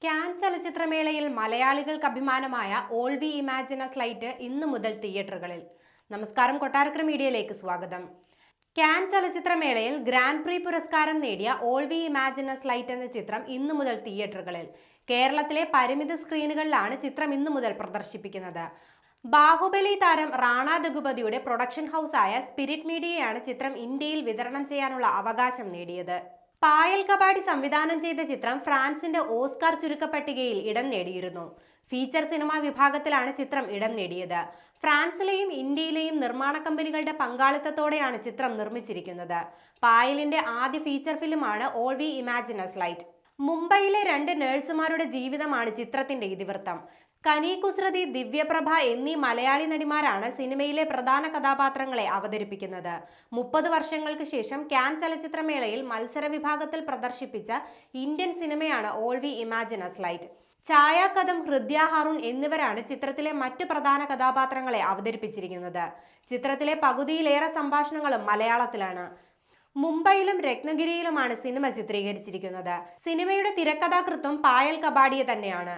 Can ചലച്ചിത്രമേളയിൽ മലയാളികൾക്ക് അഭിമാനമായ all V imagine as light ഇന്നു മുതൽ തിയേറ്ററുകളിൽ. നമസ്കാരം, കൊട്ടാരക്കര മീഡിയയിലേക്ക് സ്വാഗതം. കാൻ ചലച്ചിത്രമേളയിൽ ഗ്രാൻഡ് പ്രീ പുരസ്കാരം നേടിയ All V imagine as Light എന്ന ചിത്രം ഇന്നു മുതൽ തിയേറ്ററുകളിൽ. കേരളത്തിലെ പരിമിത സ്ക്രീനുകളിലാണ് ചിത്രം ഇന്നു മുതൽ പ്രദർശിപ്പിക്കുന്നത്. ബാഹുബലി താരം റാണ ദഗുപതിയുടെ പ്രൊഡക്ഷൻ ഹൗസായ സ്പിരിറ്റ് മീഡിയയാണ് ചിത്രം ഇന്ത്യയിൽ വിതരണം ചെയ്യാനുള്ള അവകാശം നേടിയത്. പായൽ കബാഡി സംവിധാനം ചെയ്ത ചിത്രം ഫ്രാൻസിന്റെ ഓസ്കാർ ചുരുക്കപ്പട്ടികയിൽ ഇടം നേടിയിരുന്നു. ഫീച്ചർ സിനിമ വിഭാഗത്തിലാണ് ചിത്രം ഇടം നേടിയത്. ഫ്രാൻസിലെയും ഇന്ത്യയിലെയും നിർമ്മാണ കമ്പനികളുടെ പങ്കാളിത്തത്തോടെയാണ് ചിത്രം നിർമ്മിച്ചിരിക്കുന്നത്. പായലിന്റെ ആദ്യ ഫീച്ചർ ഫിലിമാണ് all V imagine as light. മുംബൈയിലെ 2 നഴ്സുമാരുടെ ജീവിതമാണ് ചിത്രത്തിന്റെ ഇതിവൃത്തം. കനി കുസൃതി, ദിവ്യപ്രഭ എന്നീ മലയാളി നടിമാരാണ് സിനിമയിലെ പ്രധാന കഥാപാത്രങ്ങളെ അവതരിപ്പിക്കുന്നത്. 30 വർഷങ്ങൾക്ക് ശേഷം കാൻ ചലച്ചിത്രമേളയിൽ മത്സര വിഭാഗത്തിൽ പ്രദർശിപ്പിച്ച ഇന്ത്യൻ സിനിമയാണ് All V imagine as Light. Chhaya Kadam, Hridya Haroon എന്നിവരാണ് ചിത്രത്തിലെ മറ്റ് പ്രധാന കഥാപാത്രങ്ങളെ അവതരിപ്പിച്ചിരിക്കുന്നത്. ചിത്രത്തിലെ പകുതിയിലേറെ സംഭാഷണങ്ങളും മലയാളത്തിലാണ്. മുംബൈയിലും രത്നഗിരിയിലുമാണ് സിനിമ ചിത്രീകരിച്ചിരിക്കുന്നത്. സിനിമയുടെ തിരക്കഥാകൃത്തും പായൽ കബാഡിയെ തന്നെയാണ്.